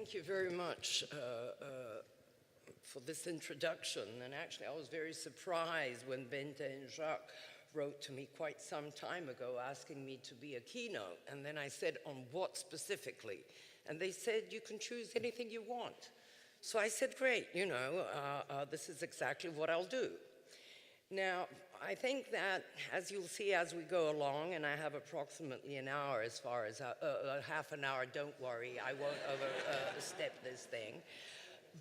Thank you very much for this introduction. And actually, I was very surprised when Bente and Jacques wrote to me quite some time ago asking me to be a keynote. And then I said, on what specifically? And they said, you can choose anything you want. So I said, great, this is exactly what I'll do. Now, I think that, as you'll see as we go along, and I have approximately an hour as far as half an hour, don't worry, I won't overstep this thing.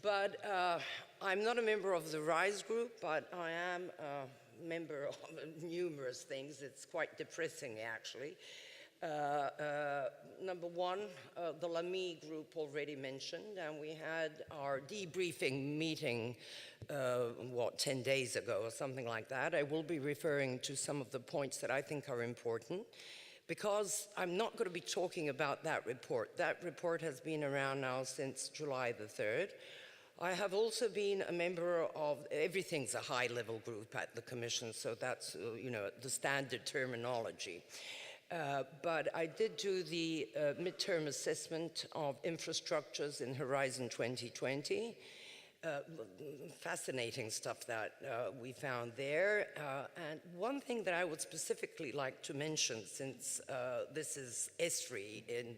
But I'm not a member of the RISE group, but I am a member of numerous things. It's quite depressing, actually. Number one, the LAMI group already mentioned, and we had our debriefing meeting 10 days ago or something like that. I will be referring to some of the points that I think are important, because I'm not going to be talking about that report. That report has been around now since July the 3rd. I have also been a member of, everything's a high-level group at the Commission, so that's, the standard terminology. But I did do the midterm assessment of infrastructures in Horizon 2020. Fascinating stuff that we found there. And one thing that I would specifically like to mention, since this is ESRI in,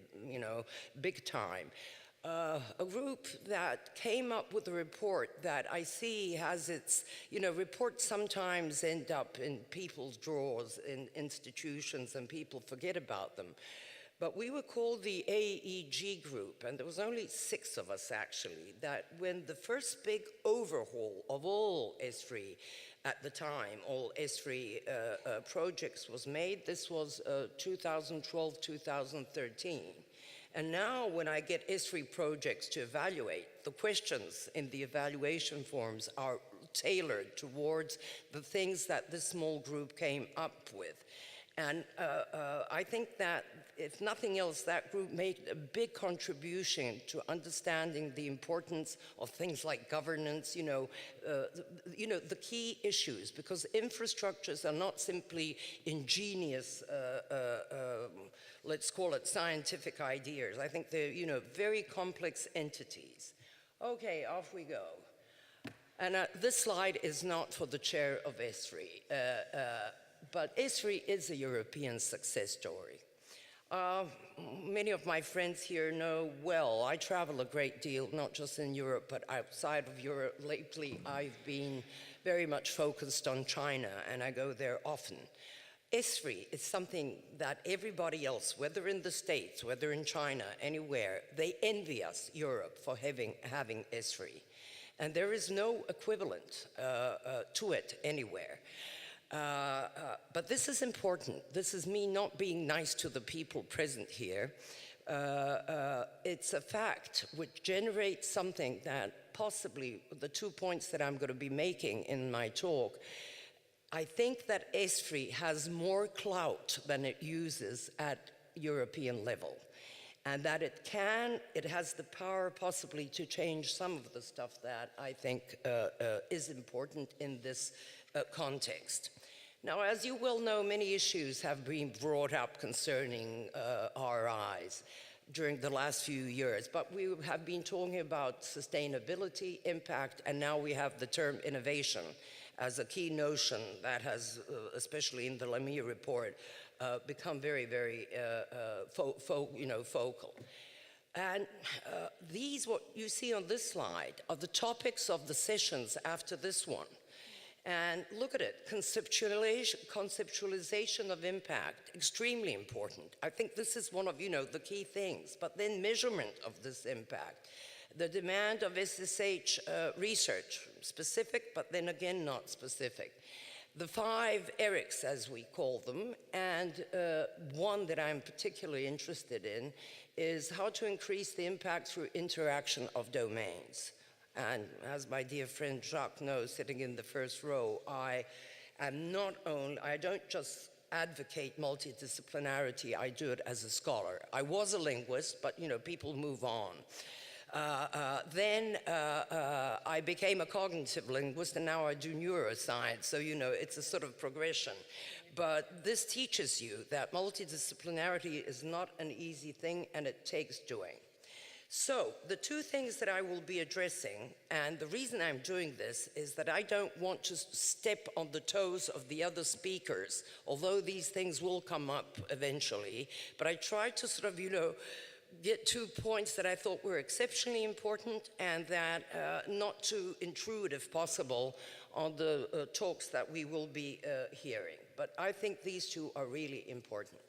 big time, a group that came up with a report that I see has its, reports sometimes end up in people's drawers in institutions and people forget about them. But we were called the AEG group, and there was only 6 of us actually, that when the first big overhaul of all ESRI at the time, all ESRI projects was made, this was 2012, 2013. And now when I get ESRI projects to evaluate, the questions in the evaluation forms are tailored towards the things that this small group came up with. And I think that, if nothing else, that group made a big contribution to understanding the importance of things like governance, the key issues, because infrastructures are not simply ingenious, let's call it scientific ideas. I think they're, very complex entities. Okay, off we go. And this slide is not for the chair of ESRI. But ESRI is a European success story. Many of my friends here know well, I travel a great deal, not just in Europe, but outside of Europe. Lately, I've been very much focused on China, and I go there often. ESRI is something that everybody else, whether in the States, whether in China, anywhere, they envy us, Europe, for having ESRI. And there is no equivalent to it anywhere. But this is important. This is me not being nice to the people present here. It's a fact which generates something that possibly, the 2 points that I'm going to be making in my talk, I think that ESRI has more clout than it uses at European level. And that it has the power possibly to change some of the stuff that I think is important in this context. Now, as you well know, many issues have been brought up concerning RIs during the last few years, but we have been talking about sustainability, impact, and now we have the term innovation as a key notion that has, especially in the LAMI report, become very, very focal. And these, what you see on this slide, are the topics of the sessions after this one. And look at it, conceptualization of impact, extremely important. I think this is one of, the key things, but then measurement of this impact. The demand of SSH research, specific, but then again not specific. The 5 ERICs, as we call them, and one that I'm particularly interested in is how to increase the impact through interaction of domains. And as my dear friend Jacques knows, sitting in the first row, I don't just advocate multidisciplinarity, I do it as a scholar. I was a linguist, but people move on. Then I became a cognitive linguist, and now I do neuroscience, so it's a sort of progression. But this teaches you that multidisciplinarity is not an easy thing, and it takes doing. So, the two things that I will be addressing, and the reason I'm doing this is that I don't want to step on the toes of the other speakers, although these things will come up eventually, but I try to sort of, get 2 points that I thought were exceptionally important and that not to intrude, if possible, on the talks that we will be hearing. But I think these two are really important.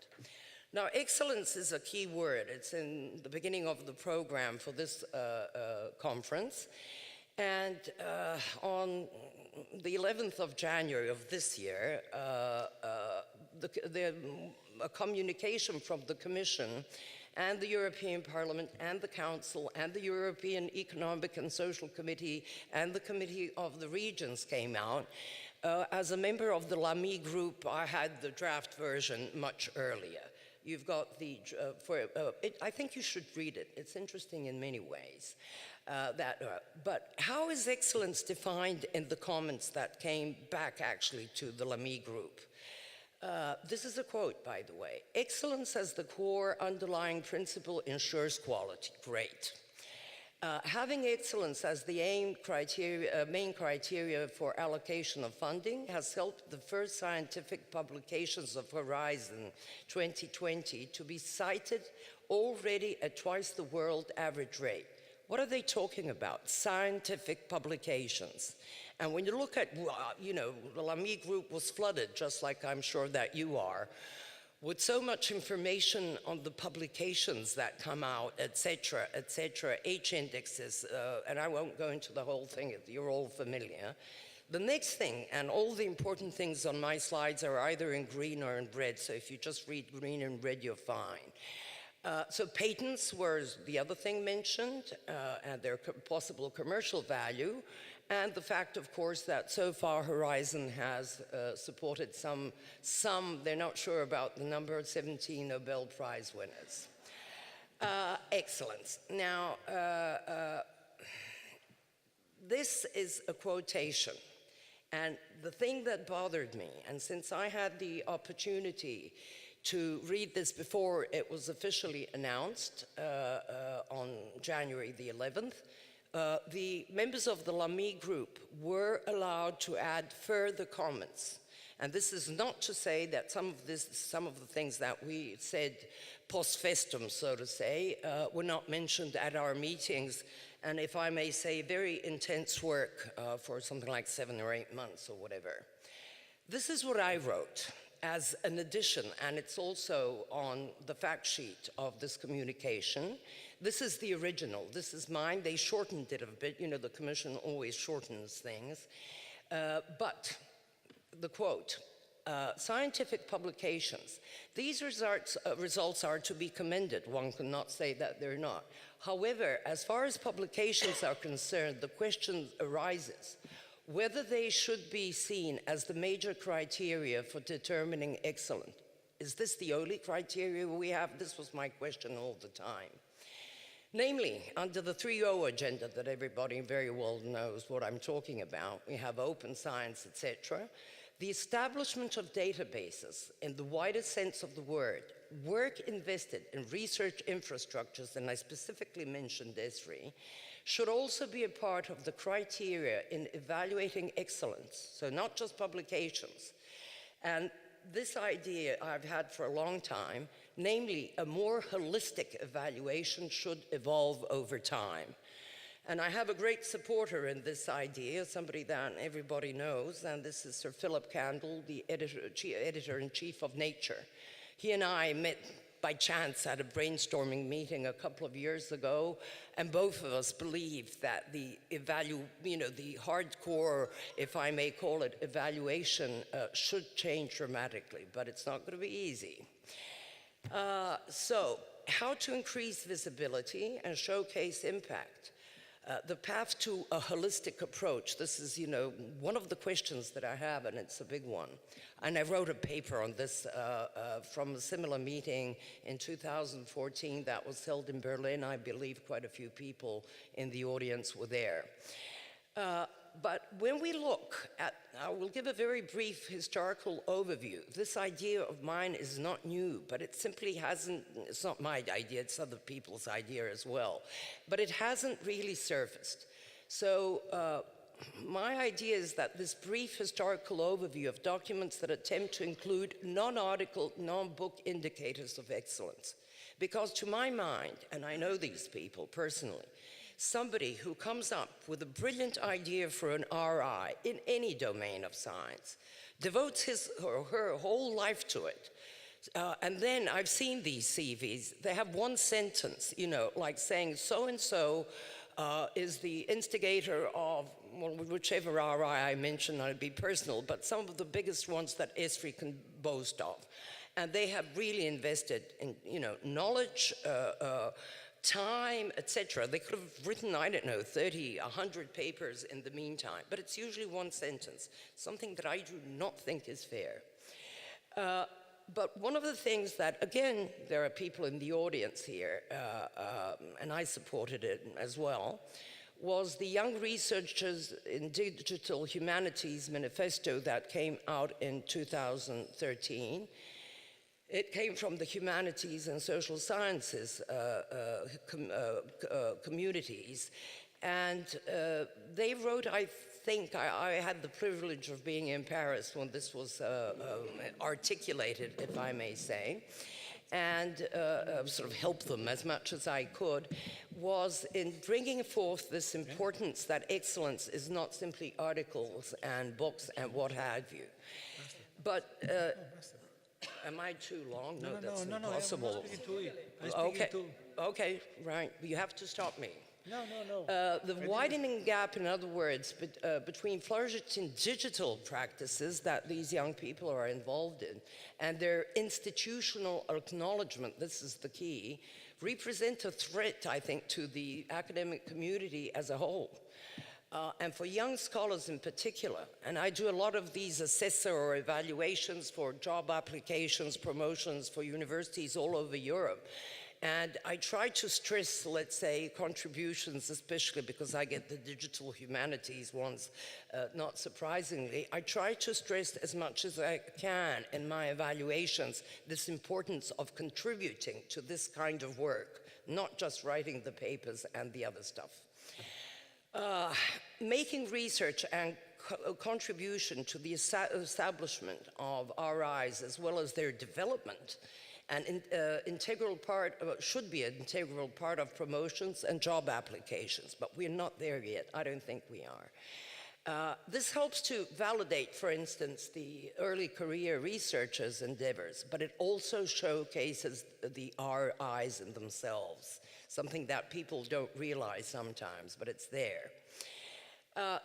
Now, excellence is a key word. It's in the beginning of the program for this conference. And on the 11th of January of this year, a communication from the Commission and the European Parliament and the Council and the European Economic and Social Committee and the Committee of the Regions came out. As a member of the LAMI group, I had the draft version much earlier. You've got the, I think you should read it. It's interesting in many ways. But how is excellence defined in the comments that came back actually to the LAMI group? This is a quote, by the way. Excellence as the core underlying principle ensures quality. Great. Having excellence as the main criteria for allocation of funding has helped the first scientific publications of Horizon 2020 to be cited already at twice the world average rate. What are they talking about? Scientific publications. And when you look at, the LAMI group was flooded, just like I'm sure that you are, with so much information on the publications that come out, et cetera, H indexes, and I won't go into the whole thing, you're all familiar. The next thing, and all the important things on my slides are either in green or in red, so if you just read green and red, you're fine. So patents were the other thing mentioned, and their possible commercial value, and the fact, of course, that so far Horizon has supported some, they're not sure about the number, 17 Nobel Prize winners. Excellence. Now, this is a quotation, and the thing that bothered me, and since I had the opportunity to read this before it was officially announced on January the 11th, the members of the LAMI group were allowed to add further comments. And this is not to say that some of the things that we said post festum, so to say, were not mentioned at our meetings. And if I may say, very intense work for something like 7 or 8 months or whatever. This is what I wrote as an addition, and it's also on the fact sheet of this communication. This is the original. This is mine. They shortened it a bit. The Commission always shortens things. But the quote, scientific publications. These results are to be commended. One cannot say that they're not. However, as far as publications are concerned, the question arises whether they should be seen as the major criteria for determining excellence. Is this the only criteria we have? This was my question all the time. Namely, under the 3O agenda that everybody very well knows what I'm talking about, we have open science, etc. The establishment of databases in the widest sense of the word, work invested in research infrastructures, and I specifically mentioned ESRI, should also be a part of the criteria in evaluating excellence, so not just publications. And this idea I've had for a long time, namely a more holistic evaluation should evolve over time. And I have a great supporter in this idea, somebody that everybody knows, and this is Sir Philip Candle, the editor-in-chief of Nature. He and I met by chance at a brainstorming meeting a couple of years ago, and both of us believed that the the hardcore, if I may call it, evaluation should change dramatically, but it's not going to be easy. So, how to increase visibility and showcase impact? The path to a holistic approach. This is, one of the questions that I have, and it's a big one. And I wrote a paper on this from a similar meeting in 2014 that was held in Berlin. I believe quite a few people in the audience were there. But when we look at, I will give a very brief historical overview. This idea of mine is not new, but it simply hasn't, it's not my idea, it's other people's idea as well. But it hasn't really surfaced. So my idea is that this brief historical overview of documents that attempt to include non-article, non-book indicators of excellence. Because to my mind, and I know these people personally, somebody who comes up with a brilliant idea for an RI in any domain of science, devotes his or her whole life to it, and then I've seen these CVs, they have one sentence, you know, like saying so-and-so is the instigator of, well, whichever RI I mention, I'll be personal, but some of the biggest ones that ESFRI can boast of. And they have really invested in, you know, knowledge, time, etc. They could have written, I don't know, 30, 100 papers in the meantime, but it's usually one sentence, something that I do not think is fair. But one of the things that, again, there are people in the audience here, and I supported it as well, was the Young Researchers in Digital Humanities manifesto that came out in 2013. It came from the humanities and social sciences communities. And they wrote, I think, I had the privilege of being in Paris when this was articulated, if I may say, and sort of help them as much as I could, was in bringing forth this importance that excellence is not simply articles and books and what have you. But am I too long? No, that's impossible. Okay, right. You have to stop me. The widening gap, in other words, between flourishing digital practices that these young people are involved in and their institutional acknowledgement, this is the key, represent a threat, I think, to the academic community as a whole. And for young scholars in particular, and I do a lot of these assessor or evaluations for job applications, promotions for universities all over Europe. And I try to stress, let's say, contributions, especially because I get the digital humanities ones, not surprisingly. I try to stress as much as I can in my evaluations this importance of contributing to this kind of work, not just writing the papers and the other stuff. Making research and contribution to the establishment of RIs as well as their development an integral part, should be an integral part of promotions and job applications, but we're not there yet. I don't think we are. This helps to validate, for instance, the early career researchers' endeavors, but it also showcases the RIs in themselves, something that people don't realize sometimes, but it's there.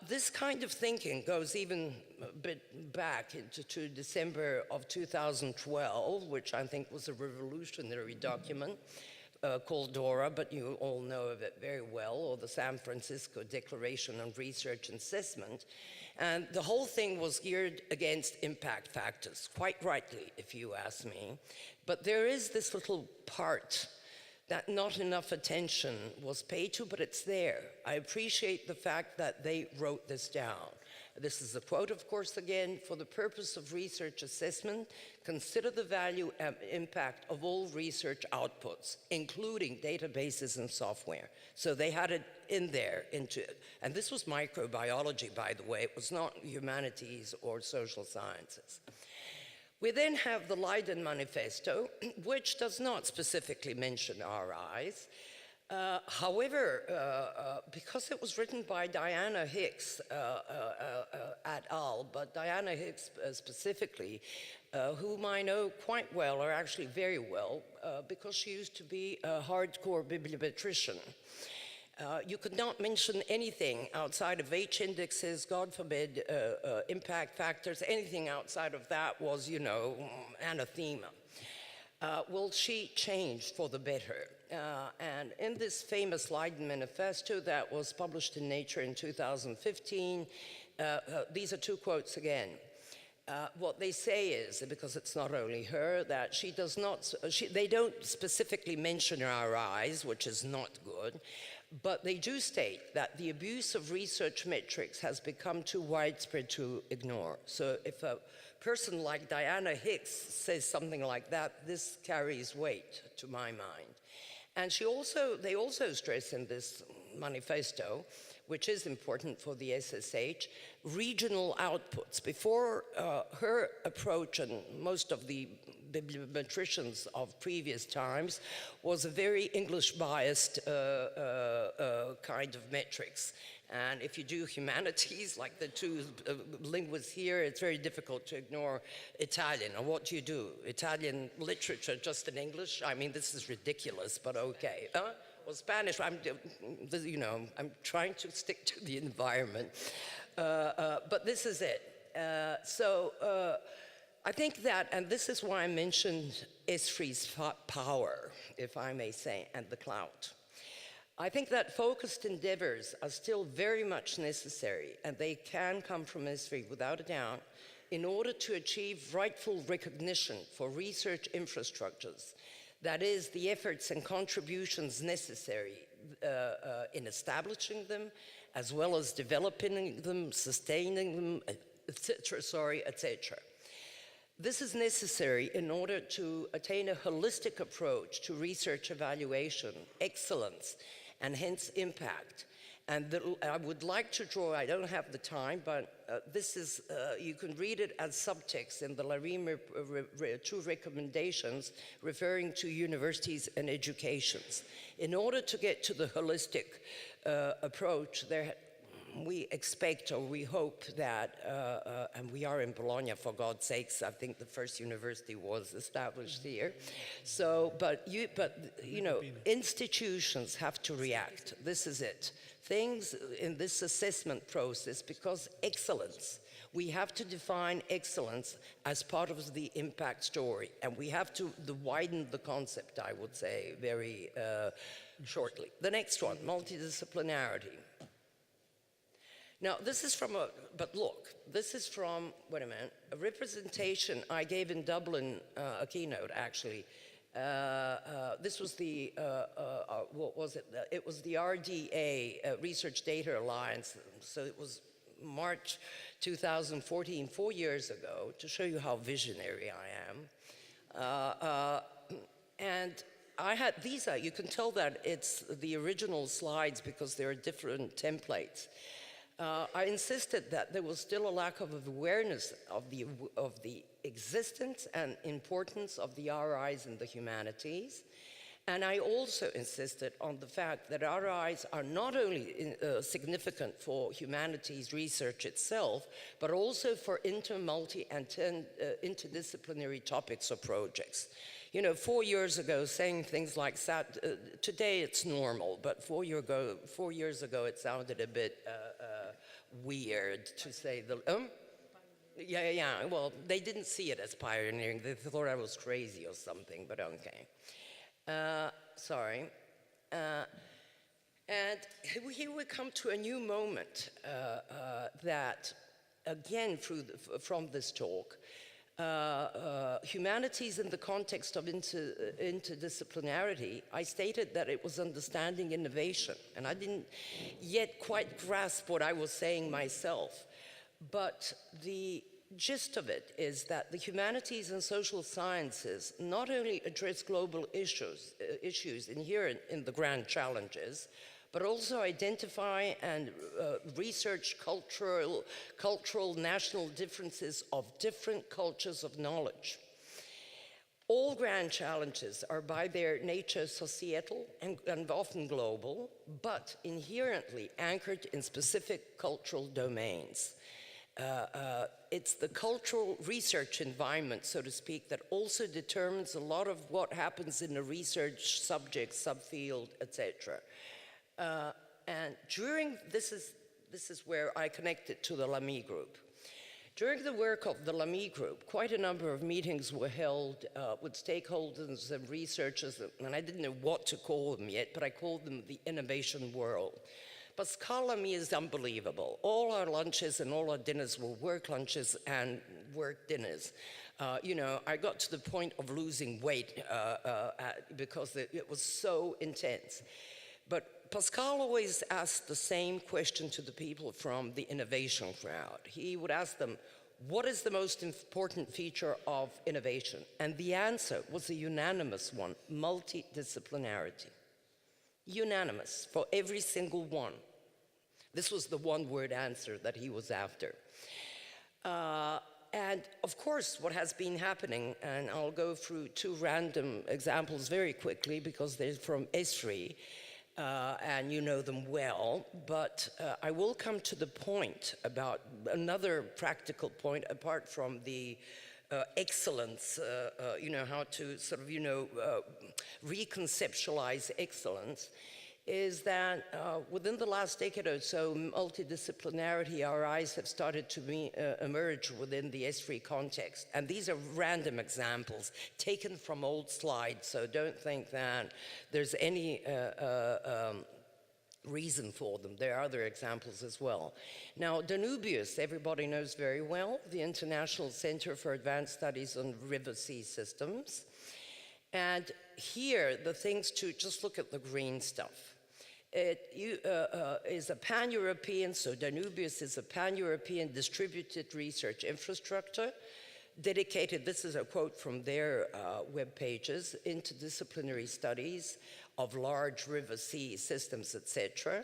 This kind of thinking goes even a bit back to December of 2012, which I think was a revolutionary document called DORA, but you all know of it very well, or the San Francisco Declaration on Research and Assessment. And the whole thing was geared against impact factors, quite rightly, if you ask me. But there is this little part that not enough attention was paid to, but it's there. I appreciate the fact that they wrote this down. This is a quote, of course, again, for the purpose of research assessment, consider the value and impact of all research outputs, including databases and software. So they had it in there, and this was microbiology, by the way. It was not humanities or social sciences. We then have the Leiden Manifesto, which does not specifically mention RIs. However, because it was written by Diana Hicks et al., but Diana Hicks specifically, whom I know quite well, or actually very well, because she used to be a hardcore bibliometrician. You could not mention anything outside of H indexes, God forbid, impact factors, anything outside of that was, you know, anathema. Well, she changed for the better. And in this famous Leiden Manifesto that was published in Nature in 2015, these are two quotes again. what they say is, because it's not only her, that she does not, they don't specifically mention RIs, which is not good, but they do state that the abuse of research metrics has become too widespread to ignore. So if a person like Diana Hicks says something like that, this carries weight to my mind. And they also stress in this manifesto, which is important for the SSH, regional outputs. Before her approach, and most of the bibliometricians of previous times, was a very English-biased kind of metrics. And if you do humanities, like the two linguists here, it's very difficult to ignore Italian. And what do you do? Italian literature just in English? I mean, this is ridiculous, but okay. Well, Spanish, I'm trying to stick to the environment. But this is it. I think that, and this is why I mentioned Esri's power, if I may say, and the clout. I think that focused endeavors are still very much necessary, and they can come from Esri without a doubt, in order to achieve rightful recognition for research infrastructures. That is, the efforts and contributions necessary in establishing them, as well as developing them, sustaining them, etc. This is necessary in order to attain a holistic approach to research evaluation, excellence, and hence impact. And I would like to draw, I don't have the time, but this is, you can read it as subtext in the Larim two recommendations referring to universities and educations. In order to get to the holistic approach, we expect or we hope that, and we are in Bologna, for God's sakes, I think the first university was established here. So, but you know, institutions have to react. This is it. Things in this assessment process, because excellence, we have to define excellence as part of the impact story, and we have to widen the concept, I would say, very shortly. The next one, multidisciplinarity. Now, this is from wait a minute, a representation I gave in Dublin, a keynote, actually. This was the, what was it? It was the RDA, Research Data Alliance. So it was March 2014, 4 years ago, to show you how visionary I am. And I had, these are, you can tell that it's the original slides because there are different templates. I insisted that there was still a lack of awareness of the existence and importance of the RIs in the humanities. And I also insisted on the fact that RIs are not only significant for humanities research itself, but also for multi, and interdisciplinary topics or projects. You know, 4 years ago, saying things like today it's normal, but 4 years ago it sounded a bit weird to say the, yeah, well, they didn't see it as pioneering. They thought I was crazy or something, but okay. Sorry. And here we come to a new moment that, again, from this talk, humanities in the context of interdisciplinarity, I stated that it was understanding innovation, and I didn't yet quite grasp what I was saying myself. But the gist of it is that the humanities and social sciences not only address global issues inherent in the grand challenges, but also identify and research cultural national differences of different cultures of knowledge. All grand challenges are by their nature societal and often global, but inherently anchored in specific cultural domains. It's the cultural research environment, so to speak, that also determines a lot of what happens in a research subject, subfield, etc. And this is where I connected to the Lamy group. During the work of the Lamy group, quite a number of meetings were held with stakeholders and researchers, and I didn't know what to call them yet, but I called them the innovation world. Pascalami is unbelievable. All our lunches and all our dinners were work lunches and work dinners. You know, I got to the point of losing weight because it was so intense. But Pascal always asked the same question to the people from the innovation crowd. He would ask them, what is the most important feature of innovation? And the answer was a unanimous one: multidisciplinarity. Unanimous for every single one. This was the one-word answer that he was after. And of course, what has been happening, and I'll go through two random examples very quickly because they're from ESFRI, and you know them well, but I will come to the point about another practical point apart from the excellence, you know, how to sort of, you know, reconceptualize excellence, is that within the last decade or so, multidisciplinarity, our eyes have started to emerge within the ESFRI context. And these are random examples taken from old slides, so don't think that there's any reason for them. There are other examples as well. Now, Danubius, everybody knows very well, the International Center for Advanced Studies on River-Sea Systems. And here, the things to just look at the green stuff. It is a pan-European, so Danubius is a pan-European distributed research infrastructure dedicated, this is a quote from their web pages, interdisciplinary studies of large river-sea systems, etc.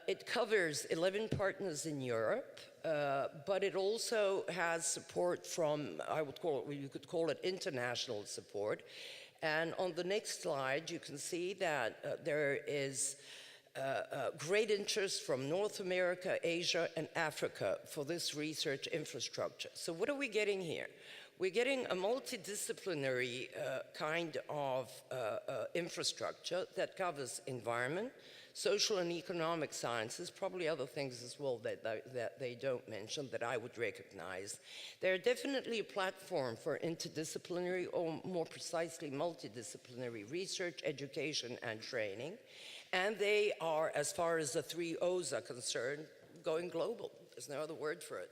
It covers 11 partners in Europe, but it also has support from, I would call it, you could call it international support. And on the next slide, you can see that there is great interest from North America, Asia, and Africa for this research infrastructure. So what are we getting here? We're getting a multidisciplinary kind of infrastructure that covers environment, social and economic sciences, probably other things as well that they don't mention that I would recognize. They're definitely a platform for interdisciplinary, or more precisely multidisciplinary research, education, and training. And they are, as far as the 3 O's are concerned, going global. There's no other word for it.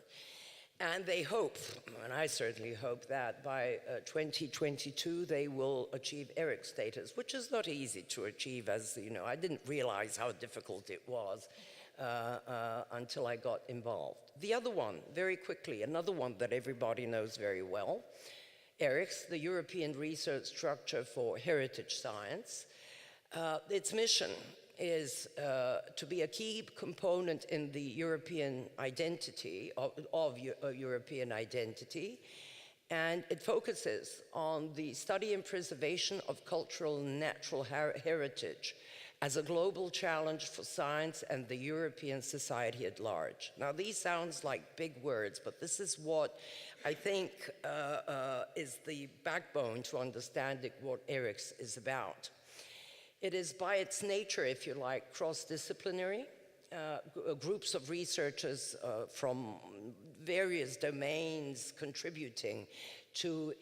And they hope, and I certainly hope, that by 2022 they will achieve ERIC status, which is not easy to achieve, as you know. I didn't realize how difficult it was until I got involved. The other one, very quickly, another one that everybody knows very well, ERICS, the European Research Structure for Heritage Science. Its mission is to be a key component in the European identity, of European identity, and it focuses on the study and preservation of cultural and natural heritage as a global challenge for science and the European society at large. Now, these sounds like big words, but this is what I think is the backbone to understanding what ERICS is about. It is by its nature, if you like, cross-disciplinary, groups of researchers from various domains contributing to,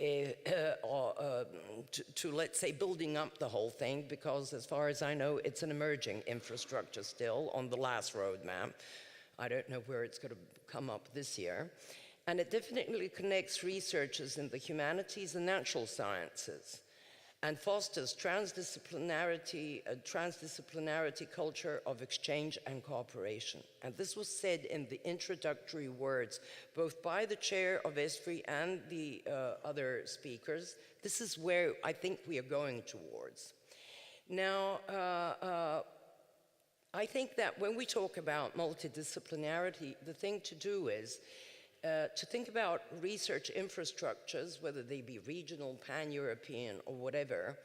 let's say, building up the whole thing, because as far as I know, it's an emerging infrastructure still on the last roadmap. I don't know where it's going to come up this year. And it definitely connects researchers in the humanities and natural sciences, and fosters transdisciplinarity, a transdisciplinarity culture of exchange and cooperation. And this was said in the introductory words, both by the chair of ESFRI and the other speakers. This is where I think we are going towards. Now, I think that when we talk about multidisciplinarity, the thing to do is to think about research infrastructures, whether they be regional, pan-European, or whatever,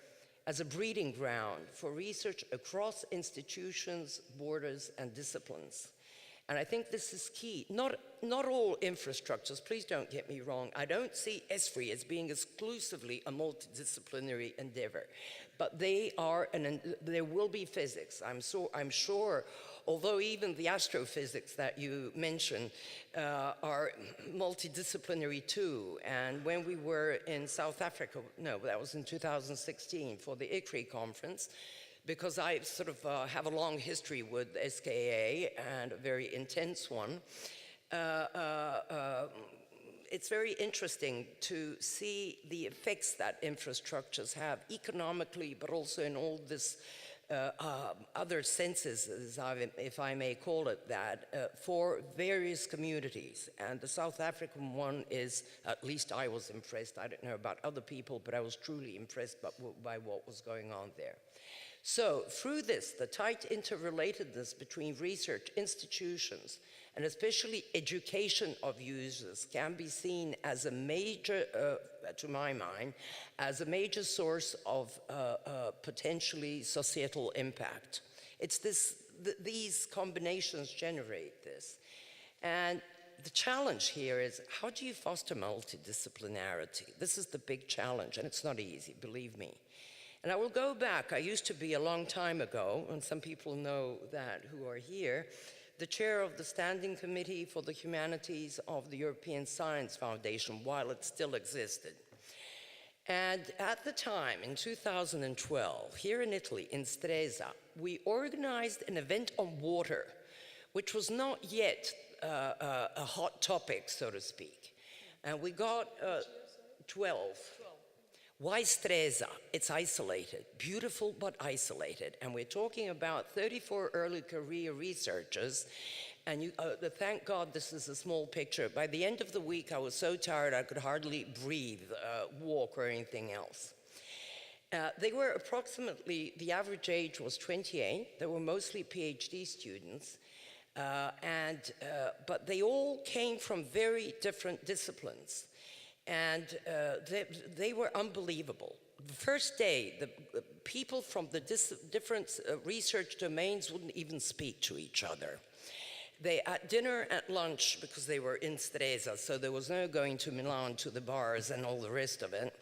as a breeding ground for research across institutions, borders, and disciplines. And I think this is key. Not all infrastructures, please don't get me wrong. I don't see ESFRI as being exclusively a multidisciplinary endeavor, but they are, there will be physics, I'm sure, although even the astrophysics that you mentioned are multidisciplinary too. And when we were in South Africa, no, that was in 2016 for the ICRI conference, because I sort of have a long history with SKA, and a very intense one. It's very interesting to see the effects that infrastructures have economically, but also in all this other senses, if I may call it that, for various communities. And the South African one is, at least I was impressed. I don't know about other people, but I was truly impressed by what was going on there. So through this, the tight interrelatedness between research institutions and especially education of users can be seen as a major, to my mind, as a major source of potentially societal impact. It's these combinations generate this. And the challenge here is, how do you foster multidisciplinarity? This is the big challenge, and it's not easy, believe me. And I will go back. I used to be, a long time ago, and some people know that who are here, the chair of the Standing Committee for the Humanities of the European Science Foundation, while it still existed. And at the time, in 2012, here in Italy, in Stresa, we organized an event on water, which was not yet a hot topic, so to speak. And we got 12. Why Stresa? It's isolated, beautiful but isolated. And we're talking about 34 early career researchers. And thank God this is a small picture. By the end of the week, I was so tired I could hardly breathe, walk, or anything else. They were approximately, the average age was 28. They were mostly PhD students. But they all came from very different disciplines. And they were unbelievable. The first day, the people from the different research domains wouldn't even speak to each other. They, at dinner, at lunch, because they were in Stresa, so there was no going to Milan to the bars and all the rest of it.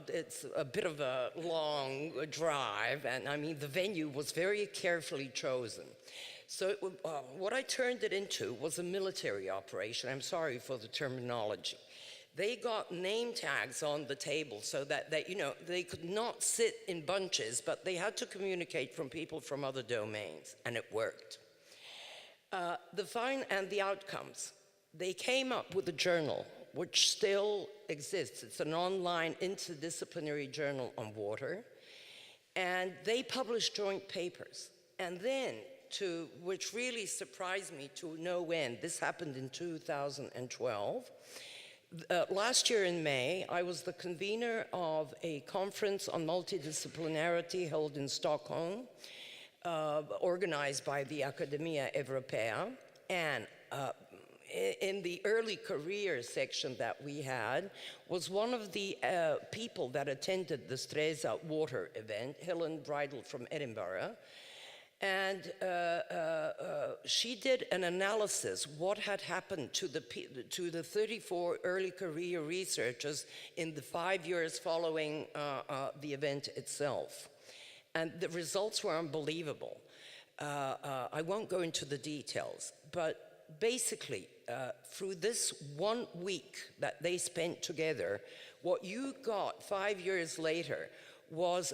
It's a bit of a long drive, and I mean, the venue was very carefully chosen. So what I turned it into was a military operation. I'm sorry for the terminology. They got name tags on the table so that they could not sit in bunches, but they had to communicate from people from other domains, and it worked. The outcomes. They came up with a journal, which still exists. It's an online interdisciplinary journal on water, and they published joint papers. And then, which really surprised me to no end, this happened in 2012, last year in May, I was the convener of a conference on multidisciplinarity held in Stockholm, organized by the Accademia Europea. And in the early career section that we had was one of the people that attended the Stresa water event, Helen Bridle from Edinburgh. And she did an analysis what had happened to the 34 early career researchers in the 5 years following the event itself. And the results were unbelievable. I won't go into the details, but basically, through this 1 week that they spent together, what you got 5 years later was,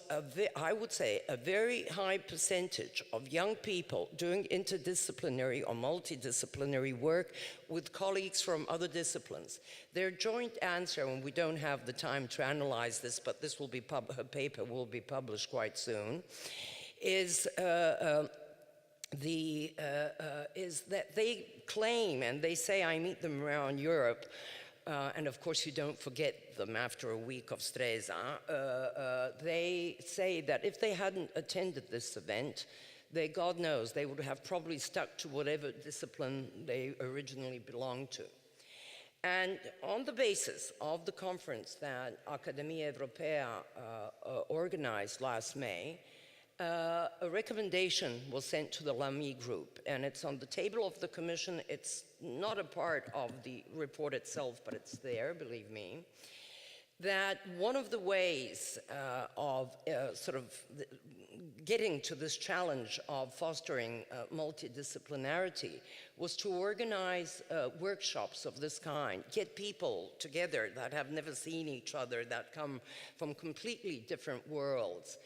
I would say, a very high percentage of young people doing interdisciplinary or multidisciplinary work with colleagues from other disciplines. Their joint answer, and we don't have the time to analyze this, but this will be her paper will be published quite soon, is that they claim, and they say, I meet them around Europe, and of course you don't forget them after a week of Stresa, they say that if they hadn't attended this event, God knows, they would have probably stuck to whatever discipline they originally belonged to. And on the basis of the conference that Accademia Europea organized last May, a recommendation was sent to the Lamy group, and it's on the table of the Commission. It's not a part of the report itself, but it's there, believe me, that one of the ways of sort of getting to this challenge of fostering multidisciplinarity was to organize workshops of this kind, get people together that have never seen each other, that come from completely different worlds,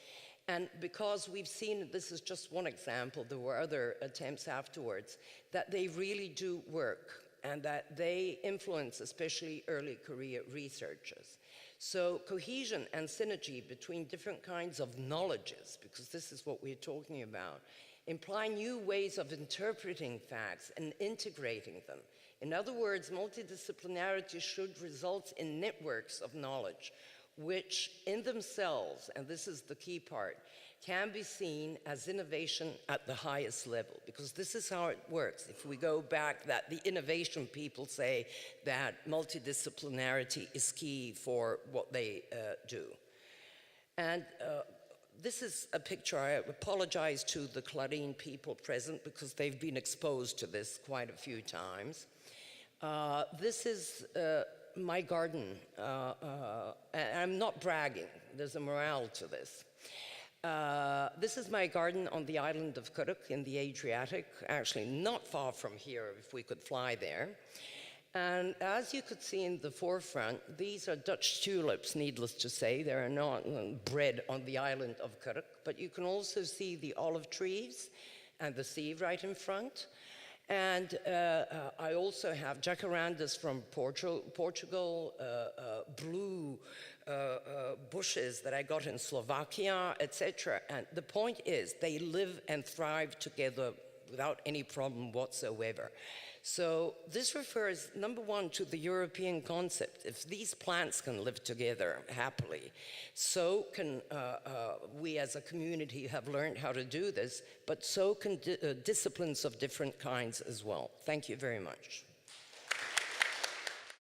And because we've seen, this is just one example, there were other attempts afterwards, that they really do work and that they influence especially early career researchers. So cohesion and synergy between different kinds of knowledges, because this is what we're talking about, imply new ways of interpreting facts and integrating them. In other words, multidisciplinarity should result in networks of knowledge, which in themselves, and this is the key part, can be seen as innovation at the highest level, because this is how it works. If we go back, that the innovation people say that multidisciplinarity is key for what they do. And this is a picture. I apologize to the Clarin people present because they've been exposed to this quite a few times. This is my garden. I'm not bragging. There's a morale to this. This is my garden on the island of Krk in the Adriatic, actually not far from here if we could fly there. And as you could see in the forefront, these are Dutch tulips, needless to say. They are not bred on the island of Krk, but you can also see the olive trees and the sea right in front. And I also have jacarandas from Portugal, blue bushes that I got in Slovakia, etc. And the point is, they live and thrive together without any problem whatsoever. So this refers, number one, to the European concept. If these plants can live together happily, so can we as a community have learned how to do this, but so can disciplines of different kinds as well. Thank you very much.